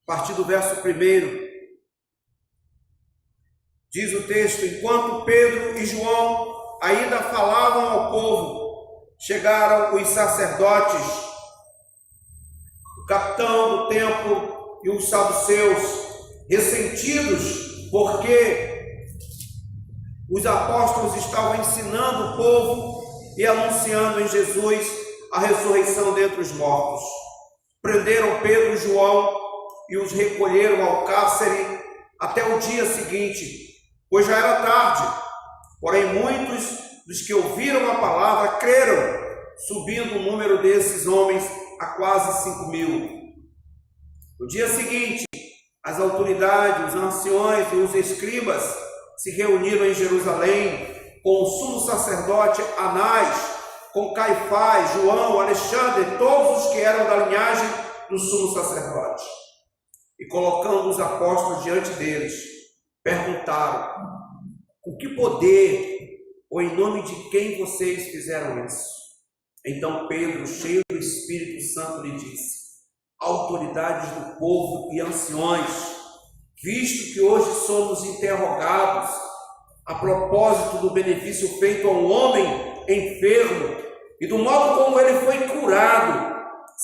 a partir do verso 1. Diz o texto: enquanto Pedro e João ainda falavam ao povo, chegaram os sacerdotes, o capitão do templo e os saduceus, ressentidos porque os apóstolos estavam ensinando o povo e anunciando em Jesus a ressurreição dentre os mortos. Prenderam Pedro e João e os recolheram ao cárcere até o dia seguinte, pois já era tarde. Porém, muitos dos que ouviram a palavra creram, subindo o número desses homens a quase 5.000. No dia seguinte, as autoridades, os anciões e os escribas se reuniram em Jerusalém com o sumo sacerdote Anás, com Caifás, João, Alexandre, todos os que eram da linhagem do sumo sacerdote. E colocando os apóstolos diante deles, perguntaram: com que poder ou em nome de quem vocês fizeram isso? Então Pedro, cheio do Espírito Santo, lhe disse: autoridades do povo e anciões, visto que hoje somos interrogados a propósito do benefício feito a um homem enfermo e do modo como ele foi curado,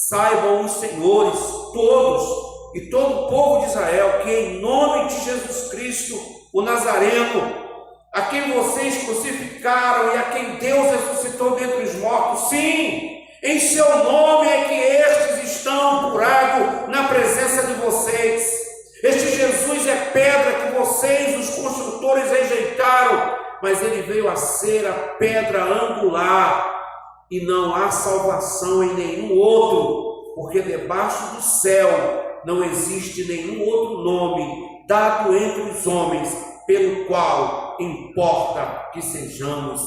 saibam os senhores todos e todo o povo de Israel que em nome de Jesus Cristo, o Nazareno, a quem vocês crucificaram e a quem Deus ressuscitou dentre os mortos, sim, em seu nome é que estes estão curados na presença de vocês. Este Jesus é pedra que vocês, os construtores, rejeitaram, mas ele veio a ser a pedra angular, e não há salvação em nenhum outro, porque debaixo do céu não existe nenhum outro nome dado entre os homens, pelo qual importa que sejamos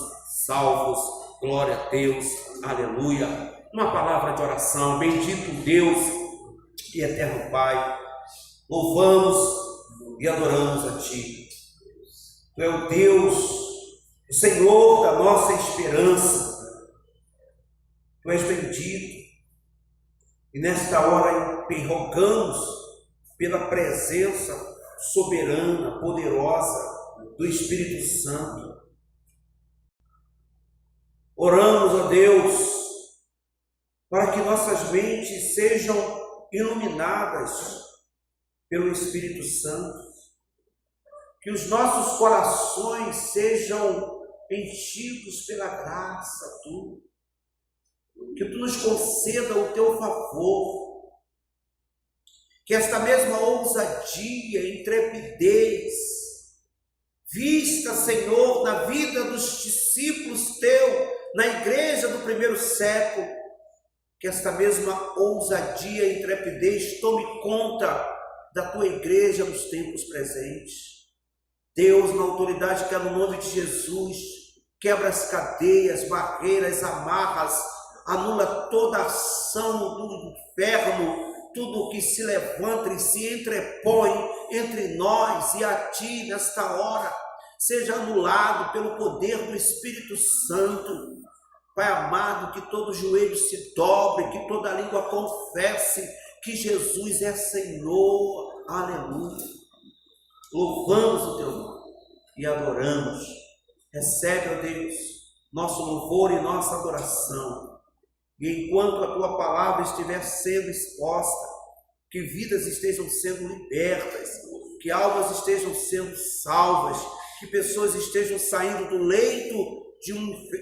salvos. Glória a Deus, aleluia. Uma palavra de oração. Bendito Deus e eterno Pai, louvamos e adoramos a Ti. Tu é o Deus, o Senhor da nossa esperança. Tu és bendito. E nesta hora rogamos pela presença soberana, poderosa do Espírito Santo. Oramos a Deus para que nossas mentes sejam iluminadas pelo Espírito Santo, que os nossos corações sejam enchidos pela graça Tua, que Tu nos conceda o Teu favor, que esta mesma ousadia, intrepidez, vista, Senhor, na vida dos discípulos Teu, na igreja do primeiro século, que esta mesma ousadia e intrepidez tome conta da Tua igreja nos tempos presentes. Deus, na autoridade que é no nome de Jesus, quebra as cadeias, barreiras, amarras, anula toda a ação do inferno, tudo que se levanta e se entrepõe entre nós e a Ti nesta hora, seja anulado pelo poder do Espírito Santo. Pai amado, que todo joelho se dobre, que toda língua confesse que Jesus é Senhor. Aleluia. Louvamos o Teu nome e adoramos. Recebe, ó Deus, nosso louvor e nossa adoração. E enquanto a Tua palavra estiver sendo exposta, que vidas estejam sendo libertas, que almas estejam sendo salvas, que pessoas estejam saindo do leito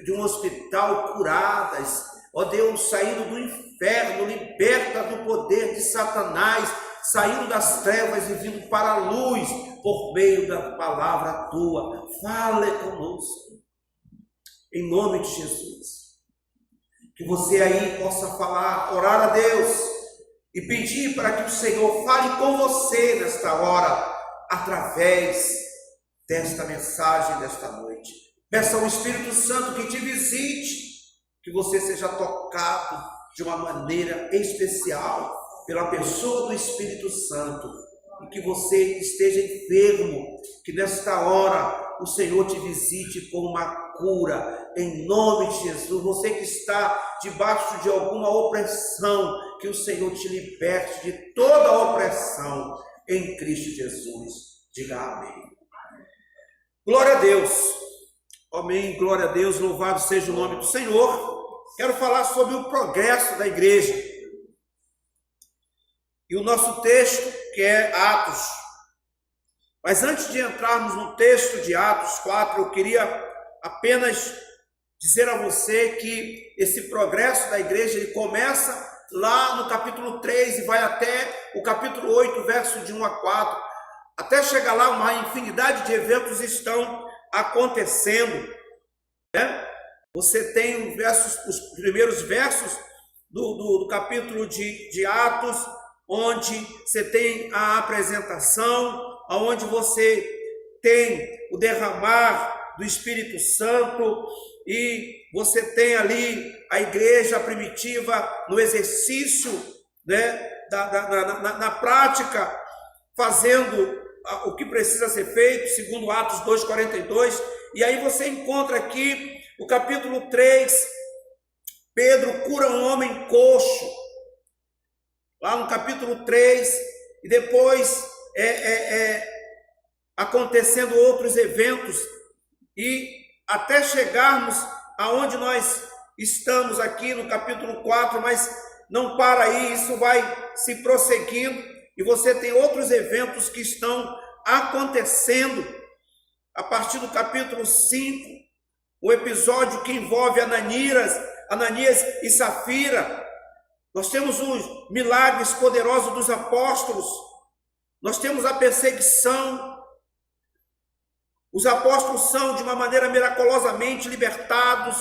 de um hospital curadas, ó Deus, saindo do inferno, liberta do poder de Satanás, saindo das trevas e vindo para a luz, por meio da palavra Tua. Fale conosco, em nome de Jesus. Que você aí possa falar, orar a Deus e pedir para que o Senhor fale com você nesta hora, através desta mensagem desta noite. Peça ao Espírito Santo que te visite, que você seja tocado de uma maneira especial pela pessoa do Espírito Santo, e que você esteja enfermo, que nesta hora o Senhor te visite com uma cura, em nome de Jesus. Você que está debaixo de alguma opressão, que o Senhor te liberte de toda a opressão em Cristo Jesus. Diga amém. Glória a Deus. Amém. Glória a Deus. Louvado seja o nome do Senhor. Quero falar sobre o progresso da igreja. E o nosso texto, que é Atos. Mas antes de entrarmos no texto de Atos 4, eu queria apenas dizer a você que esse progresso da igreja, ele começa lá no capítulo 3 e vai até o capítulo 8, verso de 1 a 4. Até chegar lá, uma infinidade de eventos estão acontecendo, né? Você tem os primeiros versos do capítulo de Atos, onde você tem a apresentação, onde você tem o derramar do Espírito Santo, e você tem ali a igreja primitiva no exercício, né, na prática, fazendo o que precisa ser feito, segundo Atos 2,42, e aí você encontra aqui o capítulo 3, Pedro cura um homem coxo, lá no capítulo 3, e depois acontecendo outros eventos, e até chegarmos aonde nós estamos aqui no capítulo 4, mas não para aí, isso vai se prosseguindo, e você tem outros eventos que estão acontecendo. A partir do capítulo 5, o episódio que envolve Ananias e Safira. Nós temos os milagres poderosos dos apóstolos, nós temos a perseguição. Os apóstolos são, de uma maneira miraculosamente, libertados,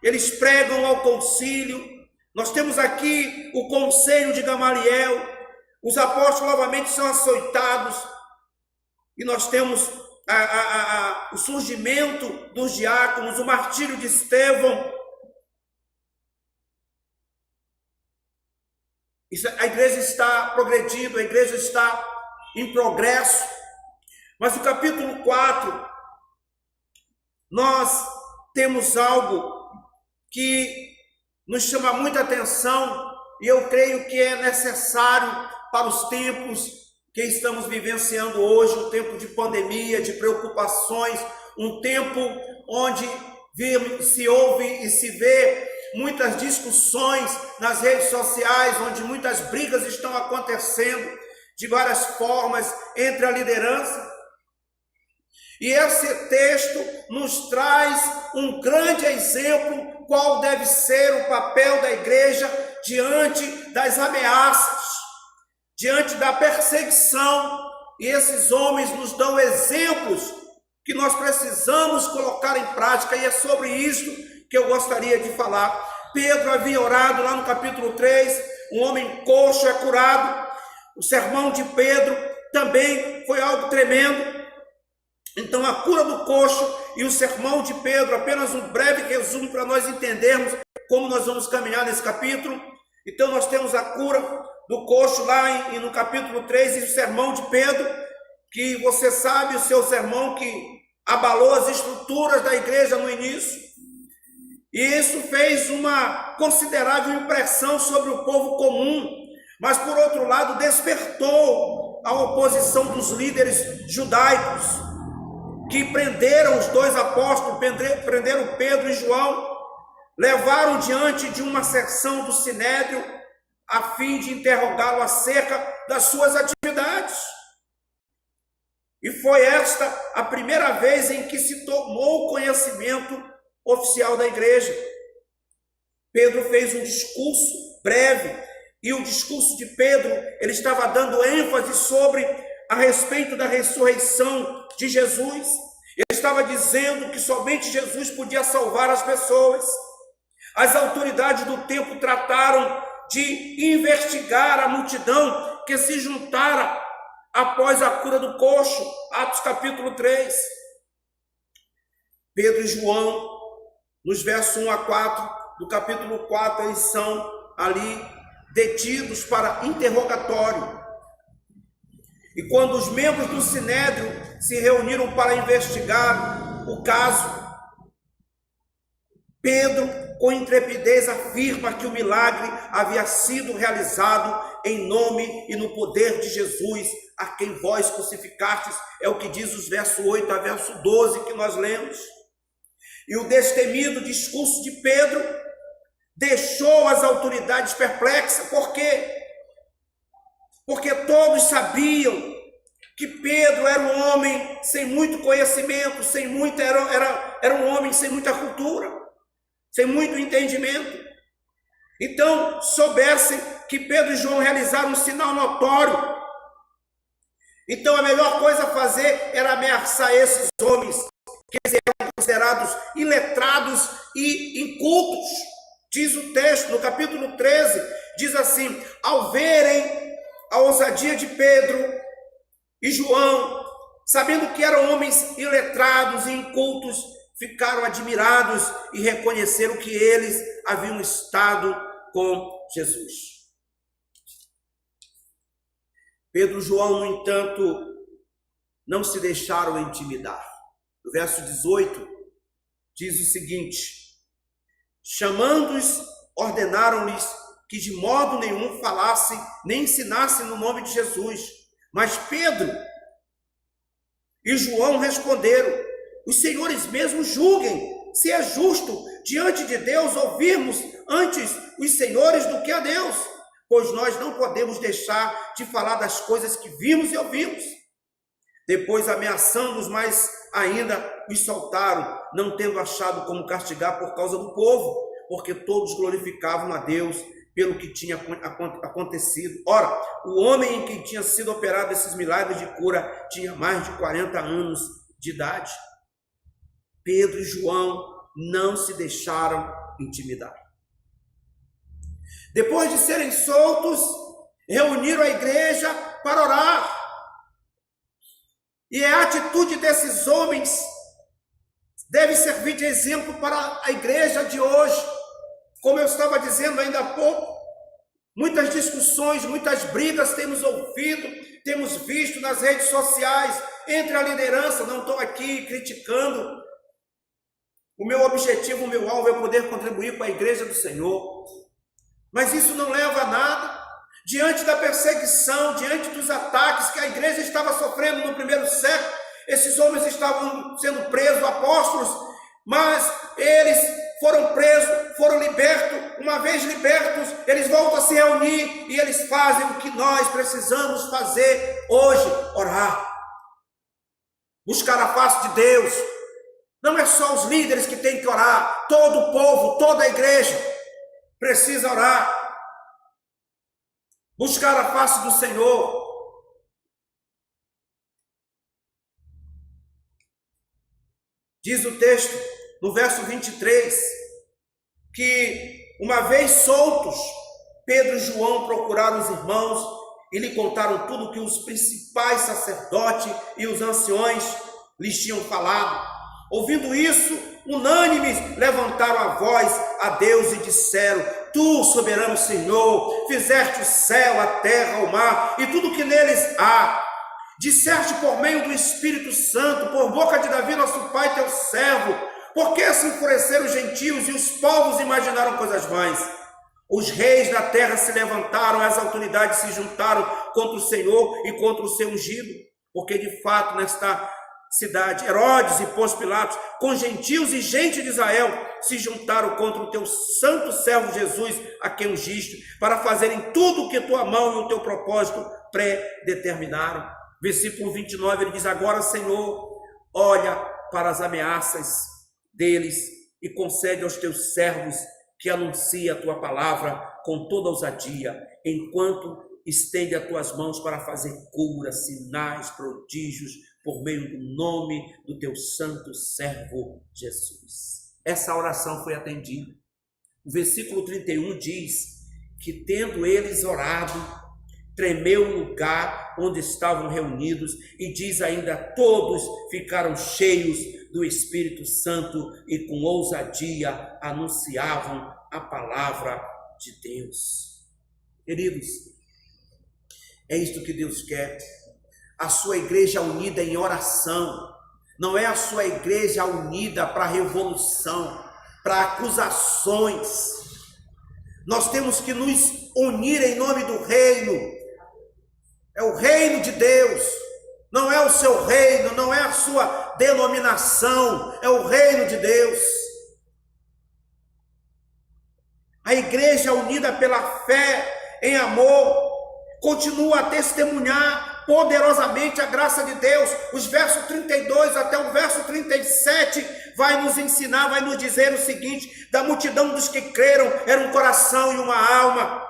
eles pregam ao concílio. Nós temos aqui o conselho de Gamaliel, os apóstolos novamente são açoitados, e nós temos o surgimento dos diáconos, o martírio de Estevão. A igreja está progredindo, a igreja está em progresso. Mas no capítulo 4, nós temos algo que nos chama muita atenção, e eu creio que é necessário para os tempos que estamos vivenciando hoje, um tempo de pandemia, de preocupações, um tempo onde se ouve e se vê muitas discussões nas redes sociais, onde muitas brigas estão acontecendo de várias formas entre a liderança. E esse texto nos traz um grande exemplo qual deve ser o papel da igreja diante das ameaças, diante da perseguição. E esses homens nos dão exemplos que nós precisamos colocar em prática, e é sobre isso que eu gostaria de falar. Pedro havia orado lá no capítulo 3, um homem coxo é curado. O sermão de Pedro também foi algo tremendo. Então, a cura do coxo e o sermão de Pedro, apenas um breve resumo para nós entendermos como nós vamos caminhar nesse capítulo. Então, nós temos a cura do coxo lá no capítulo 3, e o sermão de Pedro, que você sabe, o seu sermão que abalou as estruturas da igreja no início. E isso fez uma considerável impressão sobre o povo comum, mas, por outro lado, despertou a oposição dos líderes judaicos, que prenderam os dois apóstolos, prenderam Pedro e João, levaram diante de uma sessão do Sinédrio, a fim de interrogá-lo acerca das suas atividades. E foi esta a primeira vez em que se tomou conhecimento oficial da igreja. Pedro fez um discurso breve, e o discurso de Pedro, ele estava dando ênfase a respeito da ressurreição de Jesus. Ele estava dizendo que somente Jesus podia salvar as pessoas. As autoridades do tempo trataram de investigar a multidão que se juntara após a cura do coxo, Atos capítulo 3. Pedro e João, nos versos 1 a 4 do capítulo 4, eles são ali detidos para interrogatório. E quando os membros do Sinédrio se reuniram para investigar o caso, Pedro com intrepidez afirma que o milagre havia sido realizado em nome e no poder de Jesus, a quem vós crucificastes, é o que diz os versos 8 a verso 12 que nós lemos. E o destemido discurso de Pedro deixou as autoridades perplexas. Por quê? Porque todos sabiam que Pedro era um homem sem muito conhecimento, era um homem sem muita cultura, sem muito entendimento. Então, soubessem que Pedro e João realizaram um sinal notório. Então, a melhor coisa a fazer era ameaçar esses homens, que eram considerados iletrados e incultos. Diz o texto, no capítulo 13, diz assim: ao verem a ousadia de Pedro e João, sabendo que eram homens iletrados e incultos, ficaram admirados e reconheceram que eles haviam estado com Jesus. Pedro e João, no entanto, não se deixaram intimidar. No verso 18, diz o seguinte: chamando-os, ordenaram-lhes que de modo nenhum falassem nem ensinassem no nome de Jesus. Mas Pedro e João responderam: os senhores mesmos julguem se é justo diante de Deus ouvirmos antes os senhores do que a Deus, pois nós não podemos deixar de falar das coisas que vimos e ouvimos. Depois, ameaçando-os mais ainda, os soltaram, não tendo achado como castigar por causa do povo, porque todos glorificavam a Deus pelo que tinha acontecido. Ora, o homem em quem tinha sido operado esses milagres de cura tinha mais de 40 anos de idade. Pedro e João não se deixaram intimidar. Depois de serem soltos, reuniram a igreja para orar. E a atitude desses homens deve servir de exemplo para a igreja de hoje. Como eu estava dizendo ainda há pouco, muitas discussões, muitas brigas temos ouvido, temos visto nas redes sociais, entre a liderança. Não estou aqui criticando. O meu objetivo, o meu alvo é poder contribuir com a igreja do Senhor. Mas isso não leva a nada. Diante da perseguição, diante dos ataques que a igreja estava sofrendo no primeiro século, esses homens estavam sendo presos, apóstolos, mas eles foram presos, foram libertos. Uma vez libertos, eles voltam a se reunir e eles fazem o que nós precisamos fazer hoje: orar, buscar a face de Deus. Não é só os líderes que têm que orar, todo o povo, toda a igreja precisa orar, buscar a face do Senhor. Diz o texto, no verso 23, que uma vez soltos, Pedro e João procuraram os irmãos e lhe contaram tudo que os principais sacerdotes e os anciões lhes tinham falado. Ouvindo isso, unânimes levantaram a voz a Deus e disseram: Tu, soberano Senhor, fizeste o céu, a terra, o mar e tudo que neles há. Disseste por meio do Espírito Santo, por boca de Davi, nosso pai, teu servo, por que se enfureceram os gentios e os povos imaginaram coisas vãs? Os reis da terra se levantaram, as autoridades se juntaram contra o Senhor e contra o seu ungido, porque de fato nesta cidade, Herodes e Pôncio Pilatos, com gentios e gente de Israel, se juntaram contra o teu santo servo Jesus, a quem ungiste, para fazerem tudo o que tua mão e o teu propósito predeterminaram. Versículo 29, ele diz: agora, Senhor, olha para as ameaças deles e concede aos teus servos que anuncia a tua palavra com toda ousadia, enquanto estende as tuas mãos para fazer curas, sinais, prodígios, por meio do nome do teu santo servo Jesus. Essa oração foi atendida. O versículo 31 diz que, tendo eles orado, tremeu o lugar onde estavam reunidos, e diz ainda: todos ficaram cheios do Espírito Santo e com ousadia anunciavam a palavra de Deus. Queridos, é isto que Deus quer. A sua igreja unida em oração. Não é a sua igreja unida para revolução. para acusações. Nós temos que nos unir em nome do reino. É o reino de Deus, não é o seu reino, não é a sua denominação, é o reino de Deus. A igreja unida pela fé em amor continua a testemunhar poderosamente a graça de Deus. Os versos 32 até o verso 37 vai nos ensinar, vai nos dizer o seguinte: da multidão dos que creram era um coração e uma alma.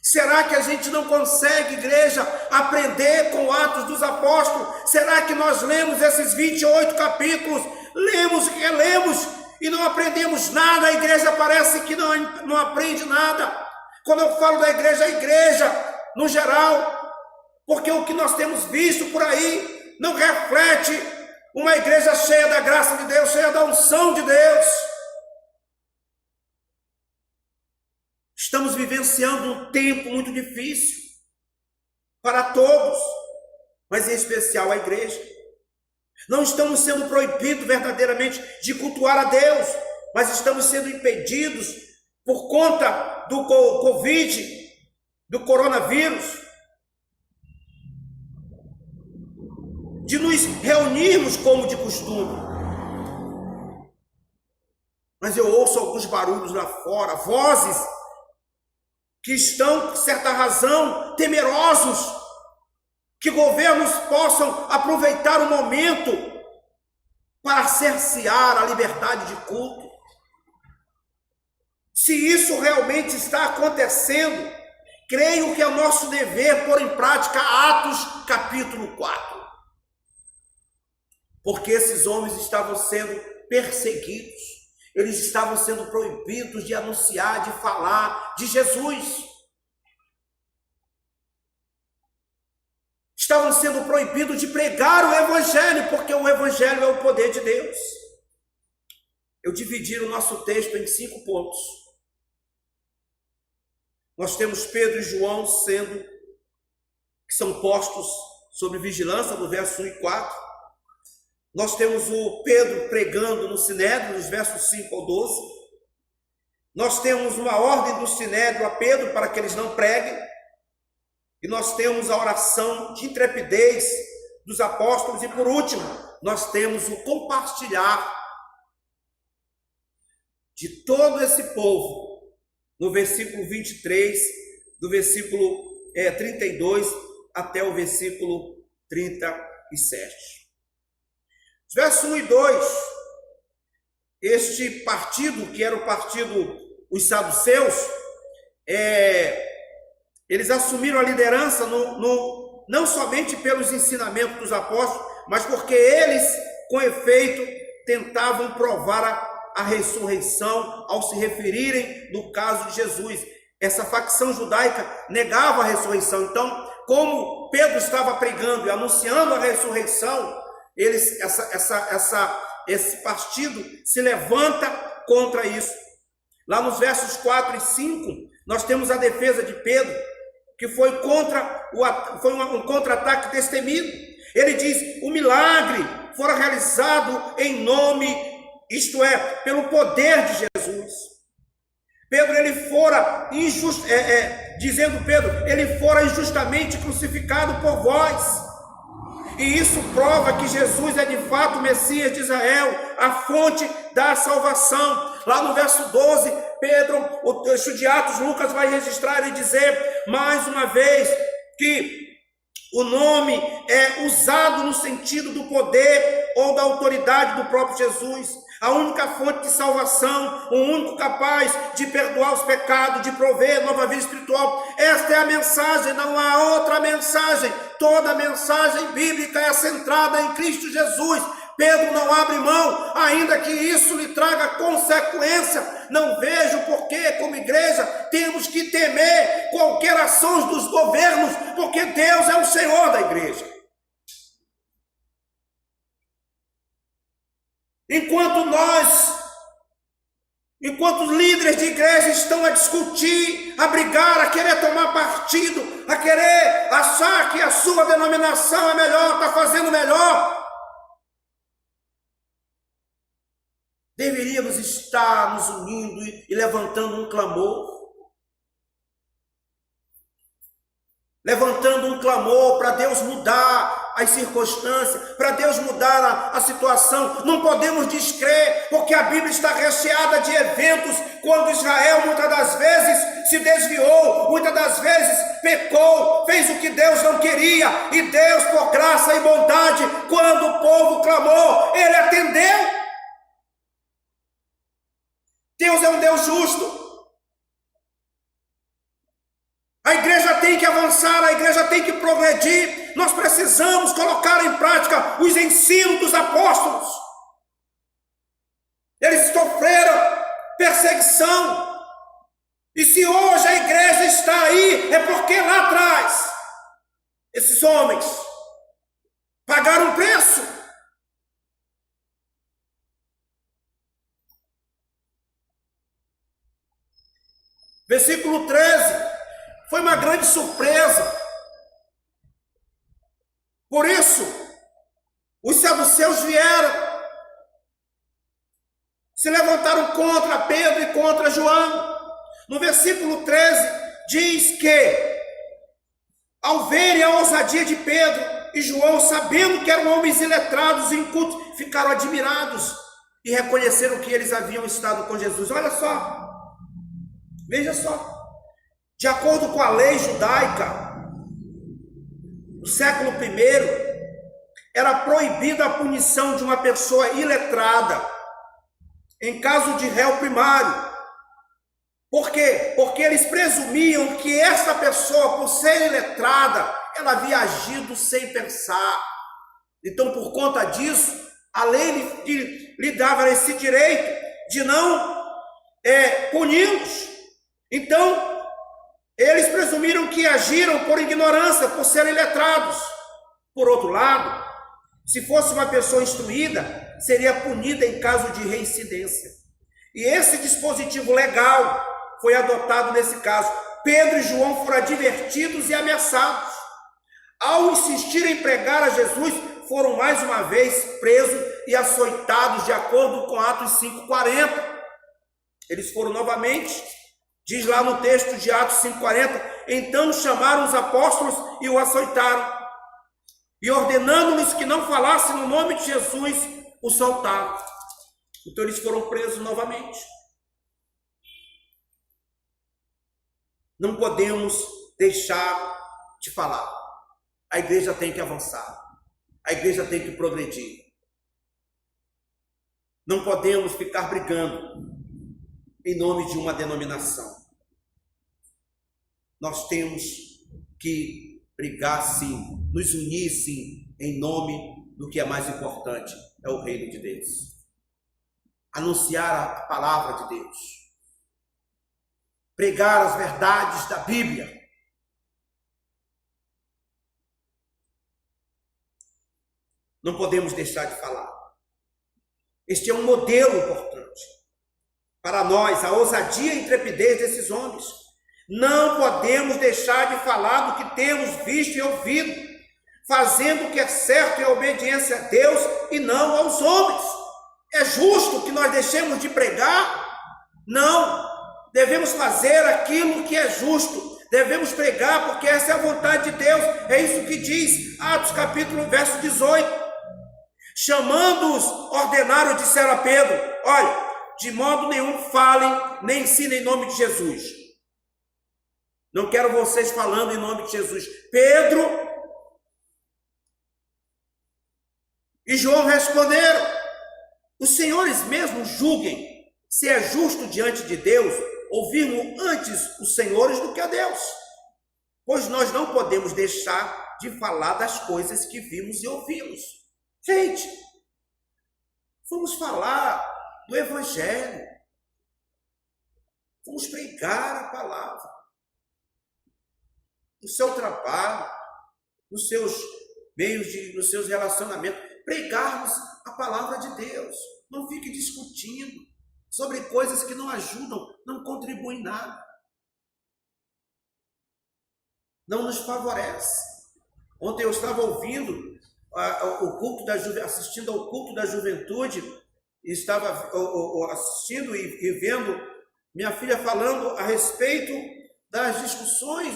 Será que a gente não consegue, igreja, aprender com Atos dos Apóstolos? Será que nós lemos esses 28 capítulos, lemos e relemos e não aprendemos nada? A igreja parece que não aprende nada. Quando eu falo da igreja, a igreja no geral, porque o que nós temos visto por aí não reflete uma igreja cheia da graça de Deus, cheia da unção de Deus. Estamos vivenciando um tempo muito difícil para todos, mas em especial a igreja. Não estamos sendo proibidos verdadeiramente de cultuar a Deus, mas estamos sendo impedidos por conta do Covid, do coronavírus, de nos reunirmos como de costume. Mas eu ouço alguns barulhos lá fora, vozes que estão, por certa razão, temerosos que governos possam aproveitar o momento para cercear a liberdade de culto. Se isso realmente está acontecendo, creio que é nosso dever pôr em prática Atos capítulo 4. Porque esses homens estavam sendo perseguidos, eles estavam sendo proibidos de anunciar, de falar de Jesus. Estavam sendo proibidos de pregar o Evangelho, porque o Evangelho é o poder de Deus. Eu dividi o nosso texto em 5 pontos. Nós temos Pedro e João que são postos sob vigilância, no verso 1 e 4. Nós temos o Pedro pregando no Sinédrio, nos versos 5 ao 12. Nós temos uma ordem do Sinédrio a Pedro para que eles não preguem. E nós temos a oração de intrepidez dos apóstolos. E por último, nós temos o compartilhar de todo esse povo, no versículo 23, do versículo 32 até o versículo 37. Verso 1 e 2, este partido, que era o partido, os saduceus, eles assumiram a liderança não somente pelos ensinamentos dos apóstolos, mas porque eles, com efeito, tentavam provar a ressurreição ao se referirem no caso de Jesus. Essa facção judaica negava a ressurreição. Então, como Pedro estava pregando e anunciando a ressurreição, esse partido se levanta contra isso. Lá nos versos 4 e 5, nós temos a defesa de Pedro, que foi um contra-ataque destemido. Ele diz: o milagre fora realizado em nome, isto é, pelo poder de Jesus. Pedro, ele fora ele fora injustamente crucificado por vós. E isso prova que Jesus é de fato o Messias de Israel, a fonte da salvação. Lá no verso 12, Pedro, o texto de Atos, Lucas vai registrar e dizer mais uma vez que o nome é usado no sentido do poder ou da autoridade do próprio Jesus. A única fonte de salvação, o único capaz de perdoar os pecados, de prover nova vida espiritual. Esta é a mensagem, não há outra mensagem. Toda a mensagem bíblica é centrada em Cristo Jesus. Pedro não abre mão, ainda que isso lhe traga consequência. Não vejo por que, como igreja, temos que temer qualquer ação dos governos, porque Deus é o Senhor da igreja. Enquanto os líderes de igreja estão a discutir, a brigar, a querer tomar partido, a querer achar que a sua denominação é melhor, está fazendo melhor, deveríamos estar está nos unindo e levantando um clamor. Levantando um clamor para Deus mudar as circunstâncias, para Deus mudar a situação. Não podemos descrer, porque a Bíblia está recheada de eventos quando Israel muitas das vezes se desviou, muitas das vezes pecou, fez o que Deus não queria, e Deus, por graça e bondade, quando o povo clamou, Ele atendeu. Deus é um Deus justo. A igreja tem que avançar, a igreja tem que progredir. Nós precisamos colocar em prática os ensinos dos apóstolos. Eles sofreram perseguição. E se hoje a igreja está aí, é porque lá atrás esses homens pagaram um preço. Versículo 13. Foi uma grande surpresa. Por isso, os saduceus vieram, se levantaram contra Pedro e contra João. No versículo 13, diz que, ao verem a ousadia de Pedro e João, sabendo que eram homens iletrados e incultos, ficaram admirados e reconheceram que eles haviam estado com Jesus. Olha só, veja só. De acordo com a lei judaica, no século I, era proibida a punição de uma pessoa iletrada em caso de réu primário. Por quê? Porque eles presumiam que essa pessoa, por ser iletrada, ela havia agido sem pensar. Então, por conta disso, a lei lhe dava esse direito de não puni-los. Então, eles presumiram que agiram por ignorância, por serem letrados. Por outro lado, se fosse uma pessoa instruída, seria punida em caso de reincidência. E esse dispositivo legal foi adotado nesse caso. Pedro e João foram advertidos e ameaçados. Ao insistir em pregar a Jesus, foram mais uma vez presos e açoitados, de acordo com Atos 5,40. Eles foram novamente... Diz lá no texto de Atos 5,40, então chamaram os apóstolos e o açoitaram. E ordenando-lhes que não falassem no nome de Jesus, o soltaram. Então eles foram presos novamente. Não podemos deixar de falar. A igreja tem que avançar. A igreja tem que progredir. Não podemos ficar brigando em nome de uma denominação. Nós temos que brigar sim, nos unir sim, em nome do que é mais importante, é o reino de Deus. Anunciar a palavra de Deus. Pregar as verdades da Bíblia. Não podemos deixar de falar. Este é um modelo importante para nós, a ousadia e intrepidez desses homens. Não podemos deixar de falar do que temos visto e ouvido, fazendo o que é certo em obediência a Deus e não aos homens. É justo que nós deixemos de pregar? Não. Devemos fazer aquilo que é justo. Devemos pregar porque essa é a vontade de Deus. É isso que diz Atos capítulo verso 18. Chamando-os, ordenaram, disseram a Pedro: olha, de modo nenhum falem, nem ensinem em nome de Jesus. Não quero vocês falando em nome de Jesus. Pedro e João responderam: os senhores mesmos julguem se é justo diante de Deus ouvirmos antes os senhores do que a Deus. Pois nós não podemos deixar de falar das coisas que vimos e ouvimos. Gente, vamos falar do Evangelho. Vamos pregar a palavra. No seu trabalho, nos seus meios, nos seus relacionamentos. Pregarmos a palavra de Deus. Não fique discutindo sobre coisas que não ajudam, não contribuem em nada. Não nos favorece. Ontem eu estava ouvindo o culto da assistindo ao culto da juventude, estava assistindo e vendo minha filha falando a respeito das discussões,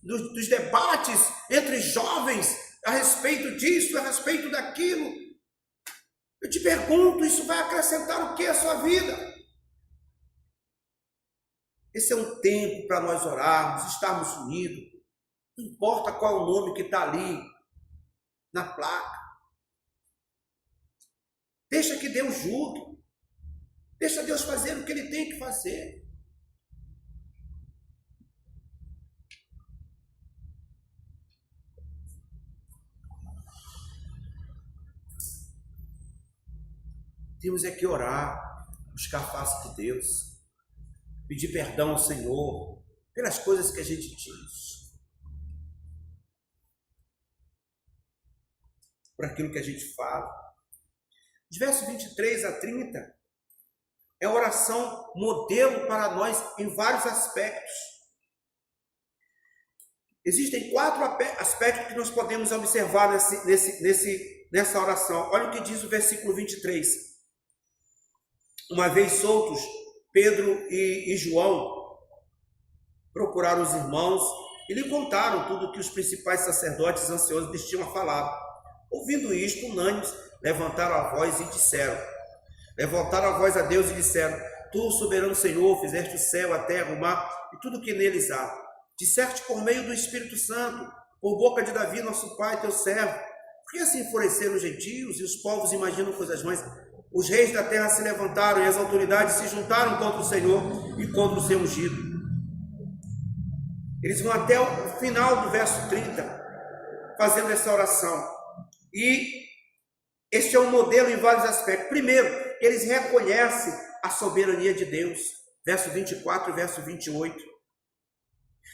dos debates entre jovens, a respeito disso, a respeito daquilo. Eu te pergunto, isso vai acrescentar o que à sua vida? Esse é um tempo para nós orarmos, estarmos unidos. Não importa qual é o nome que está ali na placa. Deixa que Deus julgue. Deixa Deus fazer o que Ele tem que fazer. Temos é que orar, buscar a face de Deus, pedir perdão ao Senhor pelas coisas que a gente diz, por aquilo que a gente fala. Os versos 23 a 30 é a oração modelo para nós em vários aspectos. Existem 4 aspectos que nós podemos observar nessa oração. Olha o que diz o versículo 23. Uma vez soltos, Pedro e João procuraram os irmãos e lhe contaram tudo o que os principais sacerdotes ansiosos lhes tinham falado. Ouvindo isto, unânimes, levantaram a voz a Deus e disseram: Tu, soberano Senhor, fizeste o céu, a terra, o mar e tudo o que neles há. Disseste por meio do Espírito Santo, por boca de Davi, nosso pai, teu servo. Por que assim enfureceram os gentios e os povos imaginam coisas vãs? Os reis da terra se levantaram e as autoridades se juntaram contra o Senhor e contra o seu ungido. Eles vão até o final do verso 30, fazendo essa oração. E este é um modelo em vários aspectos. Primeiro, eles reconhecem a soberania de Deus. Verso 24 e verso 28.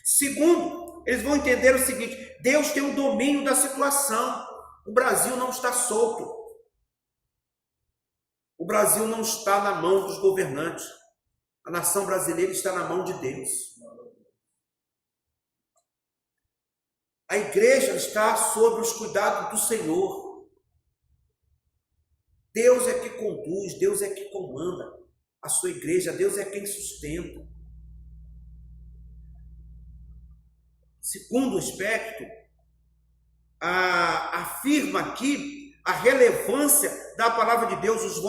Segundo, eles vão entender o seguinte: Deus tem o domínio da situação. O Brasil não está solto. O Brasil não está na mão dos governantes. A nação brasileira está na mão de Deus. A igreja está sob os cuidados do Senhor. Deus é que conduz, Deus é que comanda a sua igreja, Deus é quem sustenta. Segundo aspecto, afirma aqui a relevância da palavra de Deus, os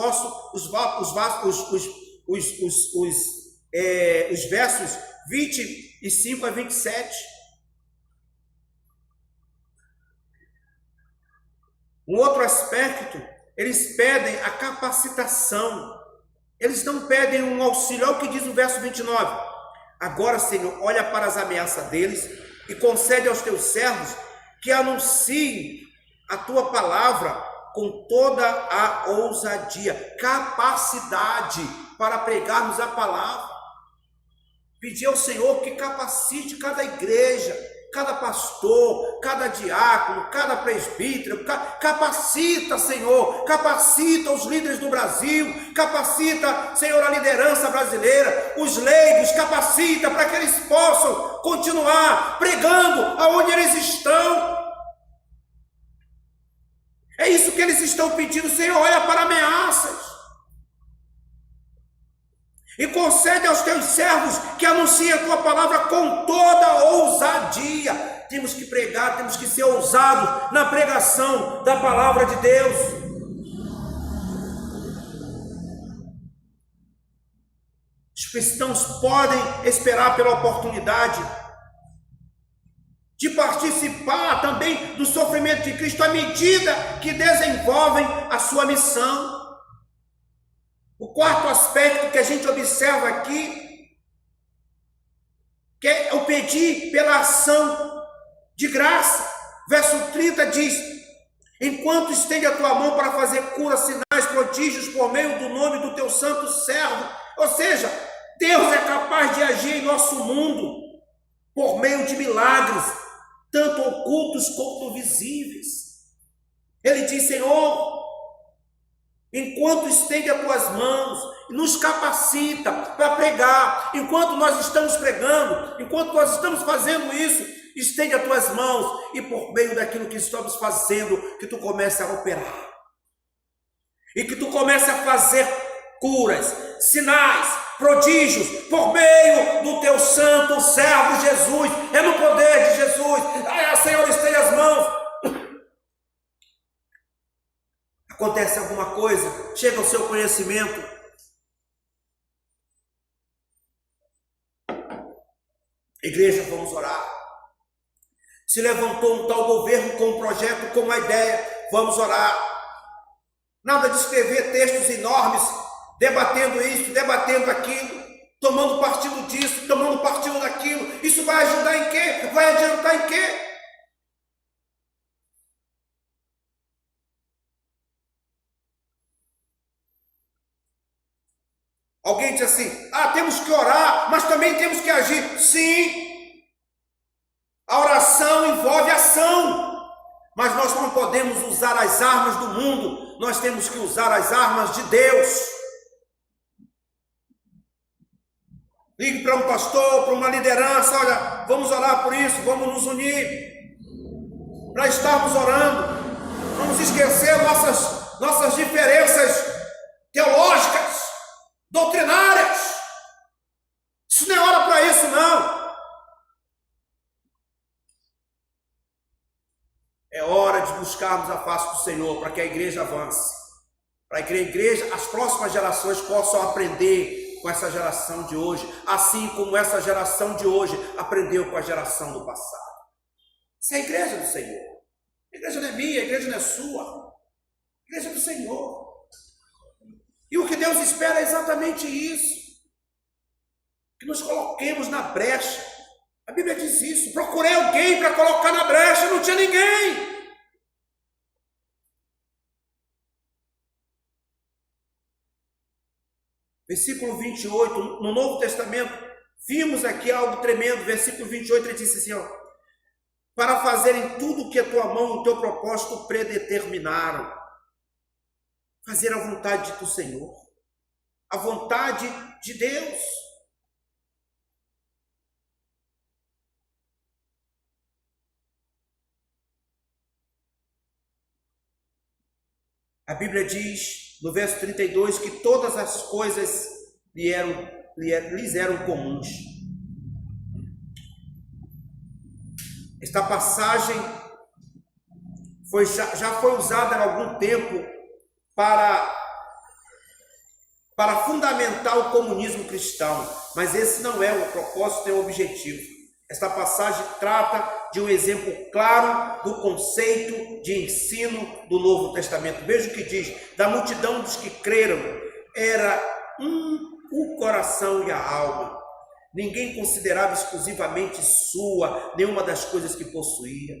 versos 25 a 27. Um outro aspecto, eles pedem a capacitação. Eles não pedem um auxílio. Olha o que diz o verso 29. Agora, Senhor, olha para as ameaças deles e concede aos teus servos que anunciem a tua palavra com toda a ousadia, capacidade para pregarmos a palavra. Pedir ao Senhor que capacite cada igreja, cada pastor, cada diácono, cada presbítero. Capacita, Senhor, capacita os líderes do Brasil, capacita, Senhor, a liderança brasileira, os leigos, capacita para que eles possam continuar pregando aonde eles estão. É isso que eles estão pedindo. Senhor, olha para ameaças e concede aos teus servos que anunciem a tua palavra com toda ousadia. Temos que pregar, temos que ser ousados na pregação da palavra de Deus. Os cristãos podem esperar pela oportunidade de participar também do sofrimento de Cristo à medida que desenvolvem a sua missão. O quarto aspecto que a gente observa aqui, que é o pedir pela ação de graça. Verso 30 diz: enquanto estende a tua mão para fazer curas, sinais, prodígios por meio do nome do teu santo servo. Ou seja, Deus é capaz de agir em nosso mundo por meio de milagres, tanto ocultos quanto visíveis. Ele diz: Senhor, enquanto estende as tuas mãos, nos capacita para pregar. Enquanto nós estamos pregando, enquanto nós estamos fazendo isso, estende as tuas mãos e por meio daquilo que estamos fazendo, que tu comece a operar. E que tu comece a fazer curas, sinais, prodígios, por meio do teu santo servo Jesus. É no poder de Jesus. Senhor, esteja as mãos. Acontece alguma coisa, chega ao seu conhecimento. Igreja, vamos orar. Se levantou um tal governo com um projeto, com uma ideia, vamos orar. Nada de escrever textos enormes, debatendo isso, debatendo aquilo, tomando partido disso, tomando partido daquilo. Isso vai ajudar em quê? Vai adiantar em quê? Alguém diz assim: temos que orar, mas também temos que agir. Sim, a oração envolve ação, mas nós não podemos usar as armas do mundo, nós temos que usar as armas de Deus. Ligue para um pastor, para uma liderança: olha, vamos orar por isso, vamos nos unir, para estarmos orando. Vamos esquecer nossas diferenças teológicas, doutrinárias. Isso não é hora para isso, não. É hora de buscarmos a face do Senhor para que a igreja avance, para que a igreja, as próximas gerações possam aprender com essa geração de hoje, assim como essa geração de hoje aprendeu com a geração do passado. Isso é a igreja do Senhor. A igreja não é minha, a igreja não é sua. A igreja é do Senhor. E o que Deus espera é exatamente isso, que nos coloquemos na brecha. A Bíblia diz isso: procurei alguém para colocar na brecha, não tinha ninguém. Versículo 28, no Novo Testamento, vimos aqui algo tremendo. Versículo 28, ele disse assim: para fazerem tudo o que a tua mão e o teu propósito predeterminaram. Fazer a vontade do Senhor, a vontade de Deus. A Bíblia diz, no verso 32, que todas as coisas lhes eram comuns. Esta passagem já foi usada há algum tempo para fundamentar o comunismo cristão, mas esse não é o propósito, nem o objetivo. Esta passagem trata de um exemplo claro do conceito de ensino do Novo Testamento. Veja o que diz: da multidão dos que creram, era o coração e a alma. Ninguém considerava exclusivamente sua nenhuma das coisas que possuía.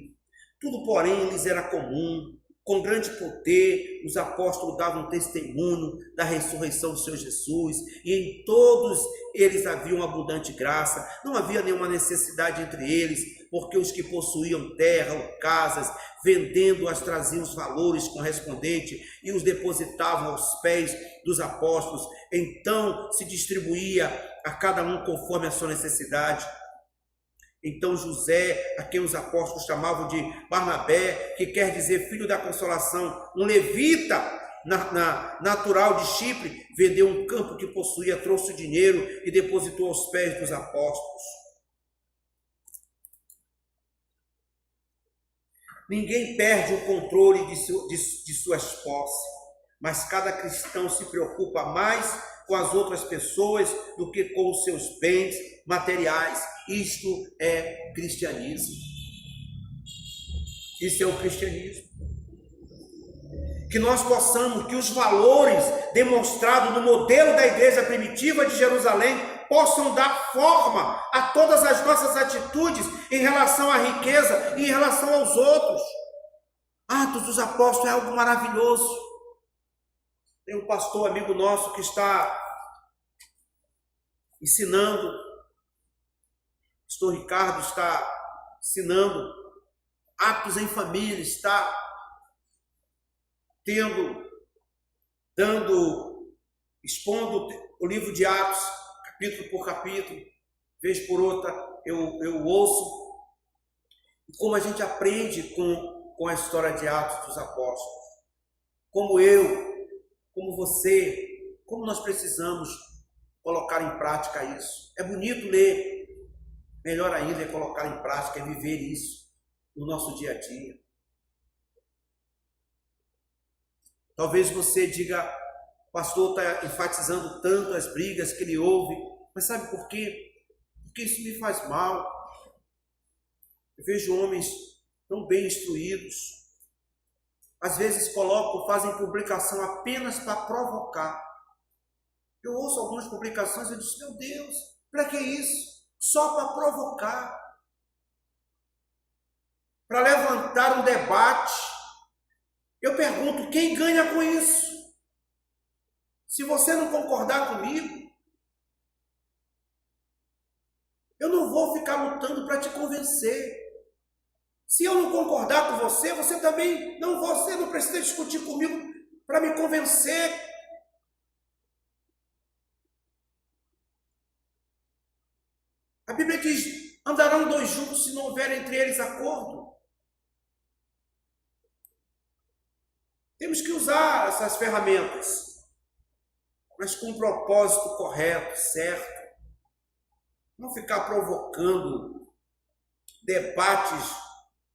Tudo, porém, lhes era comum. Com grande poder, os apóstolos davam testemunho da ressurreição do Senhor Jesus, e em todos eles havia uma abundante graça. Não havia nenhuma necessidade entre eles, porque os que possuíam terra ou casas, vendendo-as, traziam os valores correspondentes e os depositavam aos pés dos apóstolos. Então se distribuía a cada um conforme a sua necessidade. Então José, a quem os apóstolos chamavam de Barnabé, que quer dizer filho da consolação, um levita natural de Chipre, vendeu um campo que possuía, trouxe o dinheiro e depositou aos pés dos apóstolos. Ninguém perde o controle de suas posses, mas cada cristão se preocupa mais com as outras pessoas do que com os seus bens materiais. Isto é cristianismo. Isso é o cristianismo. Que nós possamos, que os valores demonstrados no modelo da igreja primitiva de Jerusalém possam dar forma a todas as nossas atitudes em relação à riqueza e em relação aos outros. Atos dos Apóstolos é algo maravilhoso. Tem um pastor amigo nosso que está ensinando, o pastor Ricardo está ensinando Atos em família, está expondo o livro de Atos, capítulo por capítulo, vez por outra eu ouço, e como a gente aprende com a história de Atos dos Apóstolos, como eu, como você, como nós precisamos colocar em prática isso. É bonito ler, melhor ainda é colocar em prática, é viver isso no nosso dia a dia. Talvez você diga, o pastor está enfatizando tanto as brigas que ele ouve, mas sabe por quê? Porque isso me faz mal. Eu vejo homens tão bem instruídos, às vezes fazem publicação apenas para provocar. Eu ouço algumas publicações e eu digo, meu Deus, para que isso? Só para provocar, para levantar um debate. Eu pergunto, quem ganha com isso? Se você não concordar comigo, eu não vou ficar lutando para te convencer. Se eu não concordar com você, você também você não precisa discutir comigo para me convencer. A Bíblia diz, andarão dois juntos se não houver entre eles acordo. Temos que usar essas ferramentas, mas com um propósito correto, certo. Não ficar provocando debates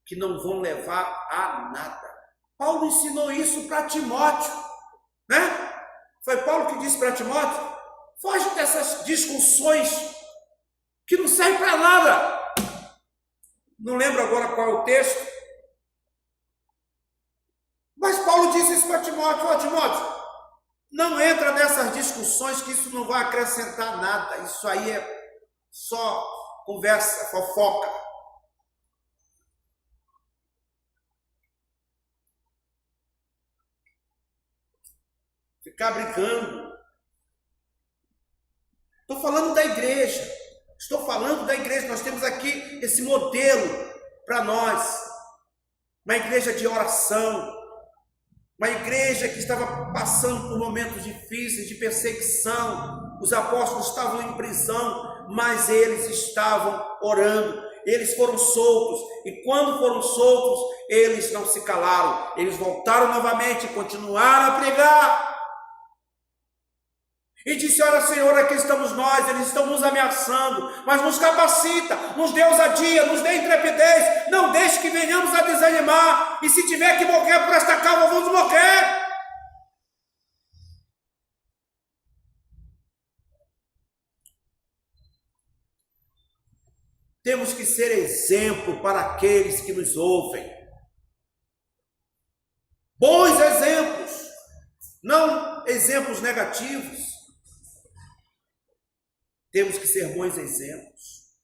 que não vão levar a nada. Paulo ensinou isso para Timóteo, né? Foi Paulo que disse para Timóteo, foge dessas discussões que não servem para nada. Não lembro agora qual é o texto, mas Paulo disse isso para Timóteo, Timóteo, não entra nessas discussões que isso não vai acrescentar nada, isso aí é só conversa, fofoca. Ficar brigando. Estou falando da igreja. Nós temos aqui esse modelo para nós. Uma igreja de oração. Uma igreja que estava passando por momentos difíceis de perseguição. Os apóstolos estavam em prisão, mas eles estavam orando. Eles foram soltos, e quando foram soltos, eles não se calaram. Eles voltaram novamente e continuaram a pregar. E disse, olha Senhor, aqui estamos nós, eles estão nos ameaçando, mas nos capacita, nos dê ousadia, nos dê intrepidez, não deixe que venhamos a desanimar, e se tiver que morrer por esta causa, vamos morrer. Temos que ser exemplo para aqueles que nos ouvem. Bons exemplos, não exemplos negativos. Temos que ser bons exemplos.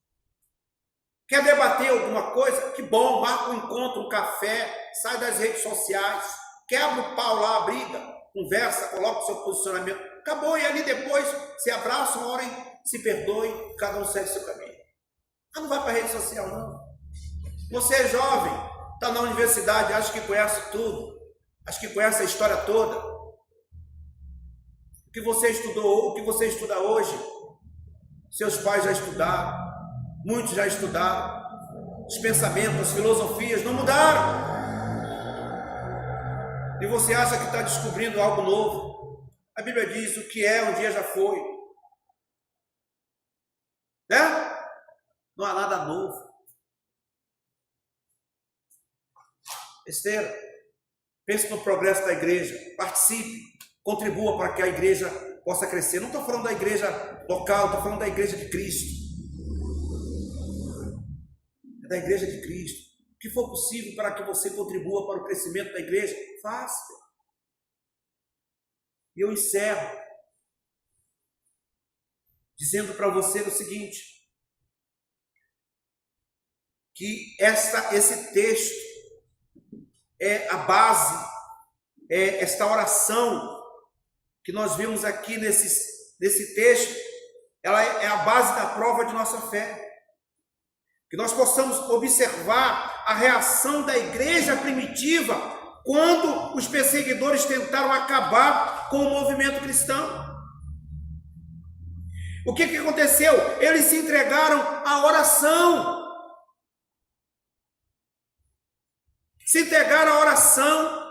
Quer debater alguma coisa? Que bom, marca um encontro, um café, sai das redes sociais, quebra o pau lá, briga, conversa, coloca o seu posicionamento. Acabou, e ali depois se abraçam, orem, se perdoem, cada um segue seu caminho. Ah, não vai para a rede social, não. Você é jovem, está na universidade, acha que conhece tudo, acha que conhece a história toda. O que você estudou, o que você estuda hoje, seus pais já estudaram, muitos já estudaram, os pensamentos, as filosofias não mudaram. E você acha que está descobrindo algo novo. A Bíblia diz, o que é, um dia já foi. Né? Não há nada novo. Besteira. Pense no progresso da igreja, participe, contribua para que a igreja possa crescer. Não estou falando da igreja local, estou falando da igreja de Cristo. É da igreja de Cristo. O que for possível para que você contribua para o crescimento da igreja, faça. E eu encerro dizendo para você o seguinte, que esse texto é a base, é esta oração que nós vimos aqui nesse texto, ela é a base da prova de nossa fé. Que nós possamos observar a reação da igreja primitiva quando os perseguidores tentaram acabar com o movimento cristão. O que aconteceu? Eles se entregaram à oração. Se entregaram à oração.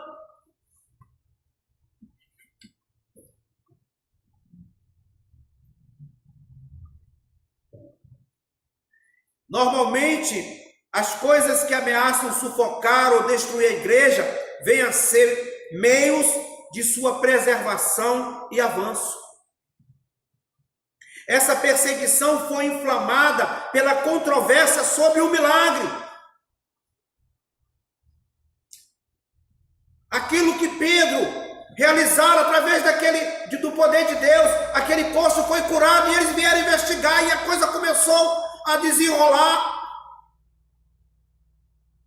Normalmente, as coisas que ameaçam sufocar ou destruir a igreja vêm a ser meios de sua preservação e avanço. Essa perseguição foi inflamada pela controvérsia sobre o milagre. Aquilo que Pedro realizaram através do poder de Deus, aquele coxo foi curado e eles vieram investigar e a coisa começou a desenrolar.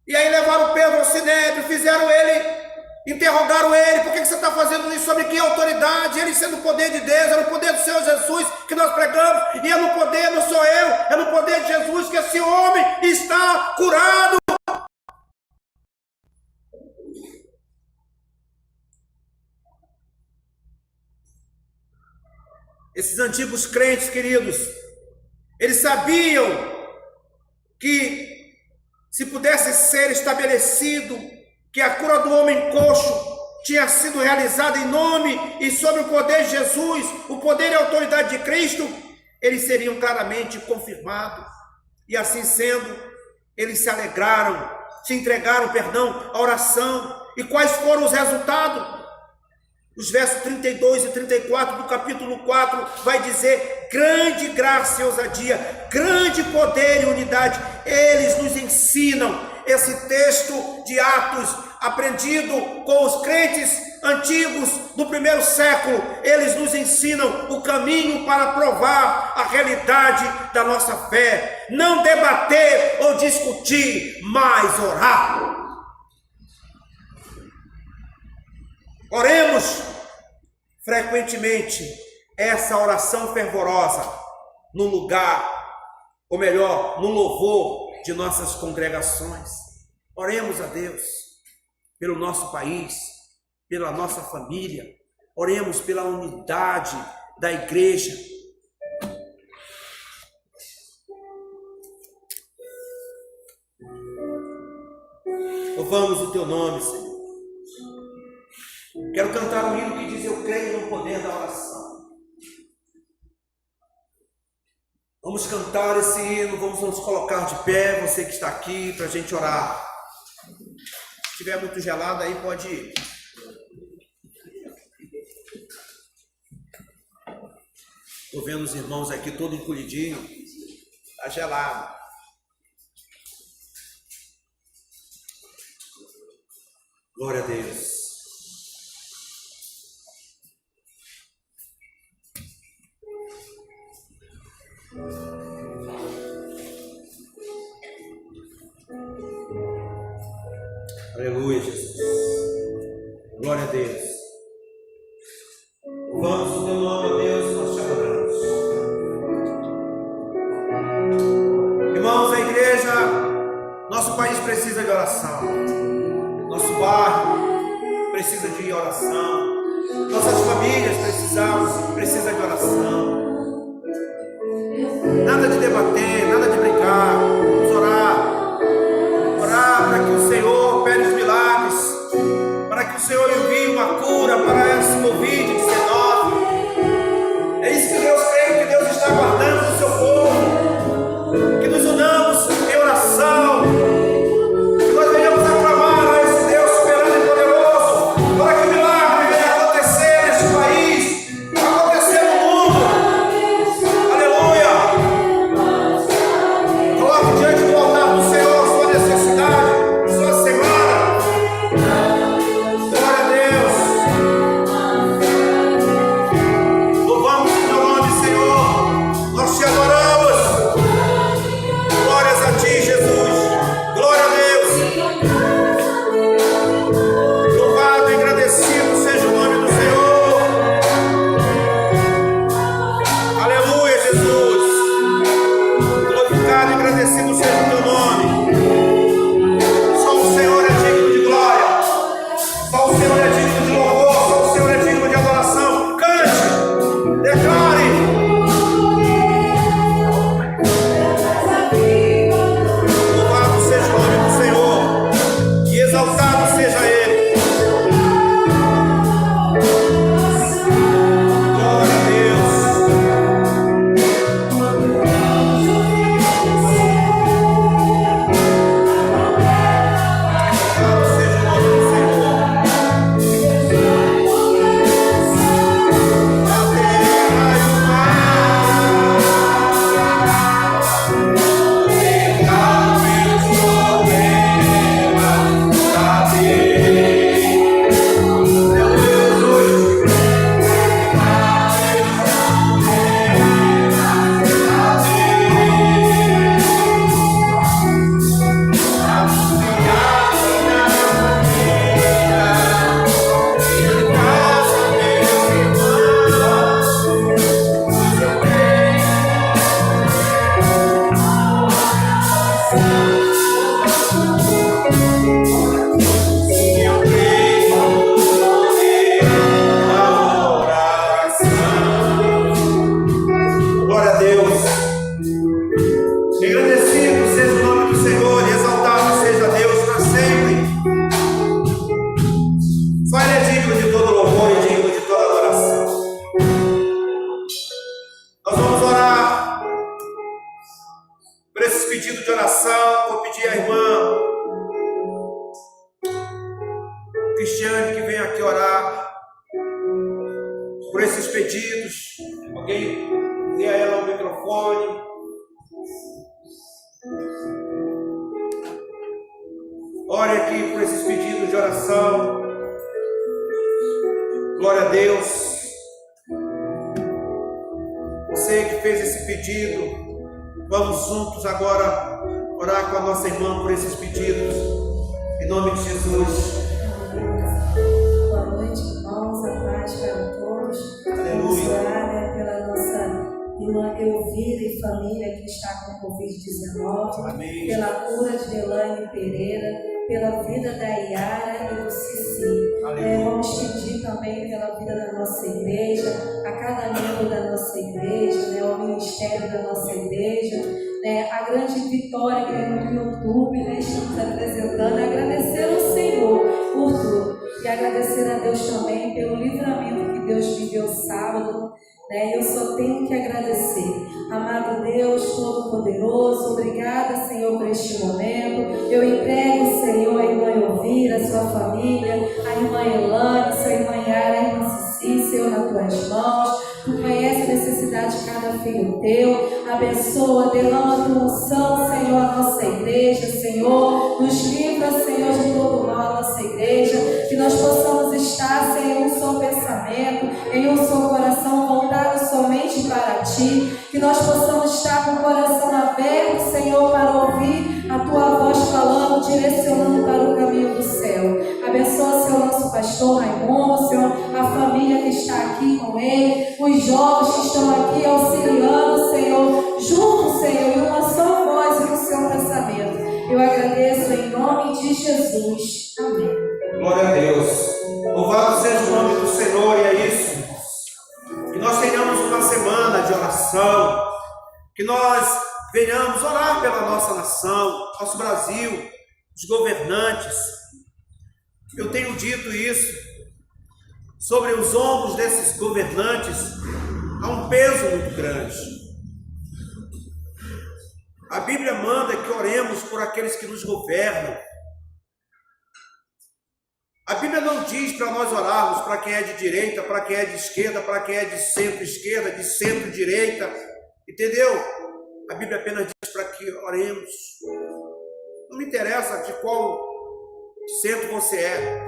E aí levaram Pedro ao sinédrio, fizeram ele, interrogaram ele: por que você está fazendo isso? Sobre que autoridade? Ele sendo o poder de Deus, é no poder do Senhor Jesus que nós pregamos, e é no poder, não sou eu, é no poder de Jesus que esse homem está curado. Esses antigos crentes, queridos, eles sabiam que se pudesse ser estabelecido que a cura do homem coxo tinha sido realizada em nome e sob o poder de Jesus, o poder e a autoridade de Cristo, eles seriam claramente confirmados. E assim sendo, eles se alegraram, se entregaram, à oração. E quais foram os resultados? Os versos 32 e 34 do capítulo 4 vai dizer: grande graça e ousadia, grande poder e unidade. Eles nos ensinam esse texto de Atos, aprendido com os crentes antigos do primeiro século. Eles nos ensinam o caminho para provar a realidade da nossa fé. Não debater ou discutir, mas orar. Oremos frequentemente essa oração fervorosa no lugar, ou melhor, no louvor de nossas congregações. Oremos a Deus pelo nosso país, pela nossa família. Oremos pela unidade da igreja. Louvamos o teu nome, Senhor. Quero cantar um hino que diz: eu creio no poder da oração. Vamos cantar esse hino, vamos nos colocar de pé, você que está aqui, para a gente orar. Se estiver muito gelado aí, pode ir. Estou vendo os irmãos aqui todo encolhidinho. Está gelado. Glória a Deus. Aleluia, Jesus. Glória a Deus. Louvamos o teu nome, ó Deus, nós te adoramos. Irmãos, a igreja, nosso país precisa de oração. Nosso bairro precisa de oração. Nossas famílias precisam de oração. Nada de debater, nada de brigar. Vamos orar. Orar para que o Senhor opere os milagres, para que o Senhor envie uma cura para esse Covid-19. É isso que Deus crê, que Deus está guardando do seu povo. Que nos unamos em oração, que nós venhamos aclamar a esse Deus soberano e poderoso, para que o milagre venha acontecer neste país, acontecer no mundo. Cristiane, que vem aqui orar por esses pedidos. Alguém dê a ela o microfone. Ore aqui por esses pedidos de oração. Glória a Deus. Você que fez esse pedido, vamos juntos agora orar com a nossa irmã por esses pedidos. Em nome de Jesus. Boa noite, irmãos. A paz para todos. Aleluia. Vamos orar, pela nossa irmã Elvira e família que está com Covid-19. Amém. Pela cura de Elaine Pereira, pela vida da Yara e do Cici. Vamos pedir também pela vida da nossa igreja, a cada membro da nossa igreja, o ministério da nossa igreja, a grande vitória que no YouTube estamos apresentando, agradecer ao Senhor por tudo e agradecer a Deus também pelo livramento que Deus me deu sábado. Eu só tenho que agradecer. Amado Deus Todo-Poderoso, obrigada, Senhor, por este momento. Eu entrego, Senhor, a irmã Elvira, a sua família, a irmã Elane, sua irmã Yara, a irmã Cici, Senhor, nas tuas mãos. Tu conhece a necessidade de cada filho teu. Abençoa, derrama a tua unção, Senhor, a nossa igreja, Senhor. Nos livra, Senhor, de todo mal a nossa igreja. Que nós possamos estar, Senhor, em um só pensamento, em um só coração voltado somente para Ti. Que nós possamos estar com o coração aberto, Senhor, para ouvir a Tua voz falando, direcionando para o caminho do céu. Abençoa, Senhor, nosso pastor Raimundo, Senhor, a família que está aqui com ele, os jovens que estão aqui auxiliando, Senhor, juntos, Senhor, em uma só voz e um só pensamento. Eu agradeço em nome de Jesus. Amém. Glória a Deus. Louvado seja o nome do Senhor, e é isso. Que nós tenhamos uma semana de oração, que nós venhamos orar pela nossa nação, nosso Brasil, os governantes. Eu tenho dito isso, sobre os ombros desses governantes há um peso muito grande. A Bíblia manda que oremos por aqueles que nos governam. A Bíblia não diz para nós orarmos para quem é de direita, para quem é de esquerda, para quem é de centro-esquerda, de centro-direita, entendeu? A Bíblia apenas diz para que oremos. Não me interessa de qual centro você é,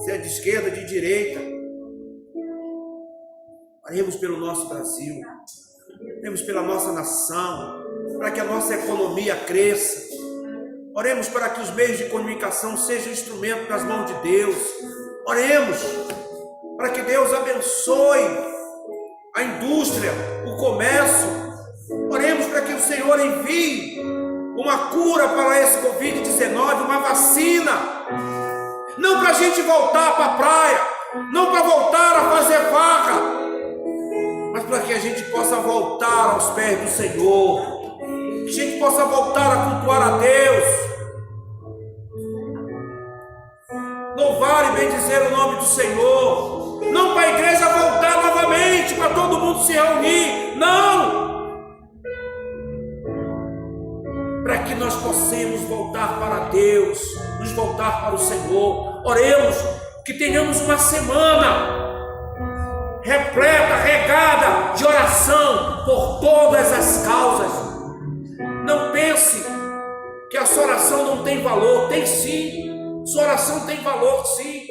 se é de esquerda, de direita. Oremos pelo nosso Brasil, oremos pela nossa nação, para que a nossa economia cresça. Oremos para que os meios de comunicação sejam instrumento nas mãos de Deus. Oremos para que Deus abençoe a indústria, o comércio. Oremos para que o Senhor envie uma cura para esse Covid-19, uma vacina. Não para a gente voltar para a praia, não para voltar a fazer farra, mas para que a gente possa voltar aos pés do Senhor. Que a gente possa voltar a cultuar a Deus, louvar e bendizer o nome do Senhor, não para a igreja voltar novamente, para todo mundo se reunir, não, para que nós possamos voltar para Deus, nos voltar para o Senhor. Oremos que tenhamos uma semana repleta, regada de oração por todas as causas. Não pense que a sua oração não tem valor. Tem sim, sua oração tem valor sim.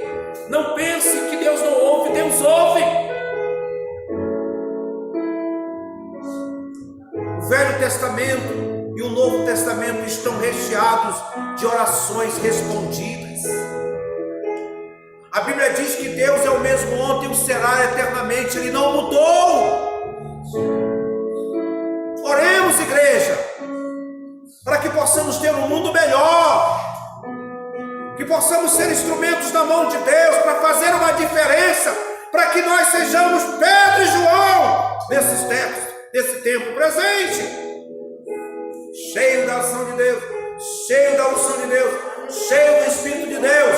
Não pense que Deus não ouve, Deus ouve. O Velho Testamento e o Novo Testamento estão recheados de orações respondidas. A Bíblia diz que Deus é o mesmo ontem e o será eternamente. Ele não mudou. Oremos, igreja, para que possamos ter um mundo melhor, que possamos ser instrumentos na mão de Deus para fazer uma diferença, para que nós sejamos Pedro e João nesse tempo presente, cheio da ação de Deus, cheio da unção de Deus, cheio do Espírito de Deus,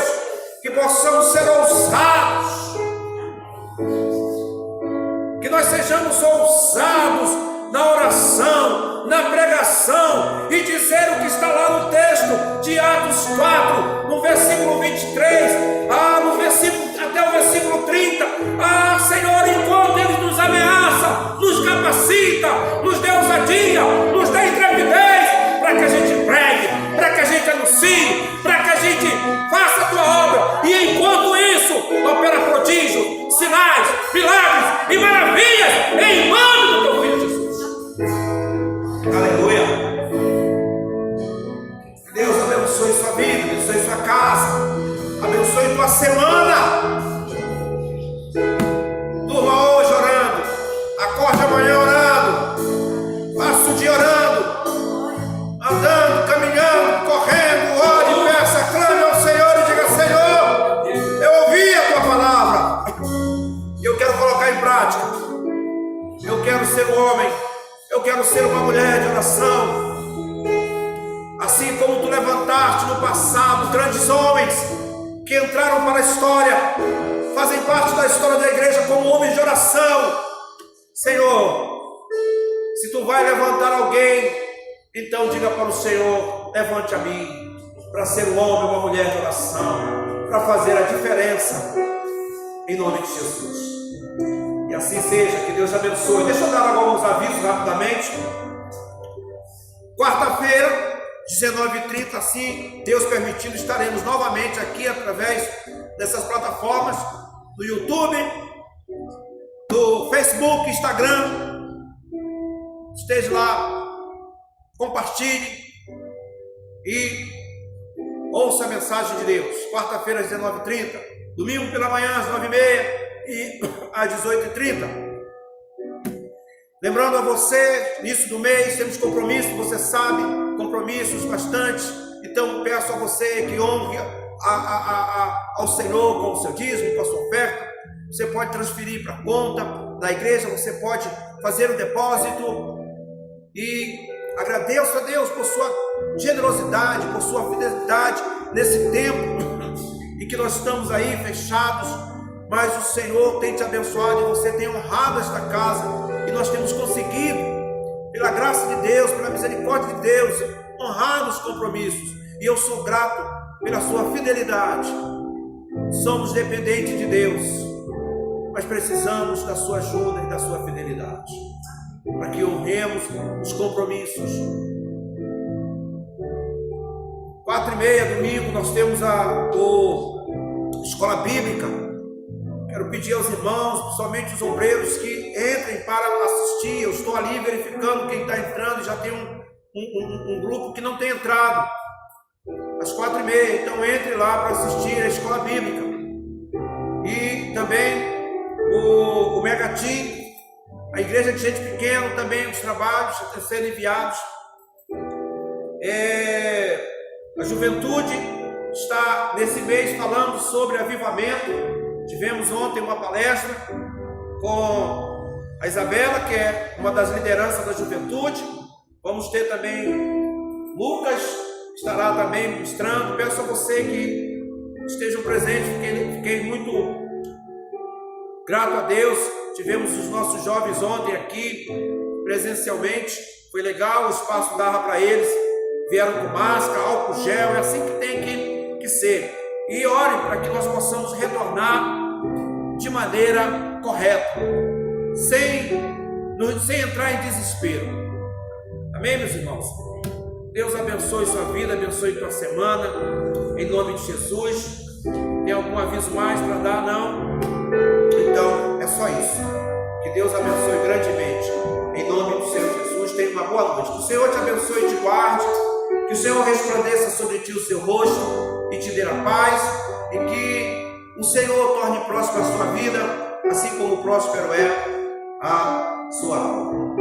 que possamos ser ousados, que nós sejamos ousados na oração, na pregação, e dizer o que está lá no texto de Atos 4, no versículo 23, no versículo capacita, nos dê ousadia, nos dê intrepidez, para que a gente pregue, para que a gente anuncie, para que a gente faça a tua obra. E enquanto isso, opera prodígios, sinais, milagres e maravilhas, em nome do teu filho Jesus. Aleluia. Deus abençoe sua vida, abençoe sua casa, abençoe tua semana. Durma hoje orando, acorde amanhã orando, passe o dia orando, andando, caminhando, correndo, ore, peça, clame ao Senhor e diga: Senhor, eu ouvi a tua palavra, eu quero colocar em prática, eu quero ser um homem, eu quero ser uma mulher de oração, assim como tu levantaste no passado grandes homens que entraram para a história, fazem parte da história da igreja como homens de oração. Senhor, se tu vai levantar alguém, então diga para o Senhor: levante a mim, para ser um homem ou uma mulher de oração, para fazer a diferença, em nome de Jesus. E assim seja, que Deus abençoe. Deixa eu dar alguns avisos rapidamente. Quarta-feira, 19h30, assim Deus permitindo, estaremos novamente aqui através dessas plataformas, do YouTube, do Facebook, Instagram. Esteja lá, compartilhe e ouça a mensagem de Deus. Quarta-feira às 19h30, domingo pela manhã às 9h30 e às 18h30. Lembrando a você, início do mês temos compromissos, você sabe, compromissos bastante. Então peço a você que honre ao Senhor com o seu dízimo, com a sua oferta. Você pode transferir para a conta da igreja, você pode fazer o depósito. E agradeço a Deus por sua generosidade, por sua fidelidade nesse tempo em que nós estamos aí fechados, mas o Senhor tem te abençoado e você tem honrado esta casa, e nós temos conseguido, pela graça de Deus, pela misericórdia de Deus, honrar os compromissos, e eu sou grato pela sua fidelidade. Somos dependentes de Deus, mas precisamos da sua ajuda e da sua fidelidade, para que honremos os compromissos. 4h30, domingo, nós temos a escola bíblica. Quero pedir aos irmãos, principalmente os obreiros, que entrem para assistir. Eu estou ali verificando quem está entrando, já tem um grupo que não tem entrado, às 4h30, então entre lá para assistir a escola bíblica. E também o Mega Team, a igreja de gente pequena, também os trabalhos a serem enviados. A juventude está nesse mês falando sobre avivamento. Tivemos ontem uma palestra com a Isabela, que é uma das lideranças da juventude. Vamos ter também Lucas, que estará também ministrando. Peço a você que estejam presentes, fiquei muito grato a Deus. Tivemos os nossos jovens ontem aqui presencialmente, foi legal, o espaço dava para eles, vieram com máscara, álcool gel, é assim que tem que ser. E ore para que nós possamos retornar de maneira correta, sem entrar em desespero. Amém, meus irmãos? Deus abençoe sua vida, abençoe tua semana, em nome de Jesus. Tem algum aviso mais para dar? Não? Então, é só isso. Que Deus abençoe grandemente, em nome do Senhor Jesus. Tenha uma boa noite. Que o Senhor te abençoe e te guarde. Que o Senhor resplandeça sobre ti o seu rosto e te dê a paz. E que o Senhor torne próspero a sua vida, assim como próspero é a sua alma.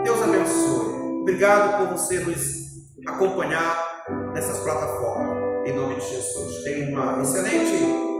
Deus abençoe. Obrigado por você nos acompanhar nessas plataformas. Em nome de Jesus. Tenha uma excelente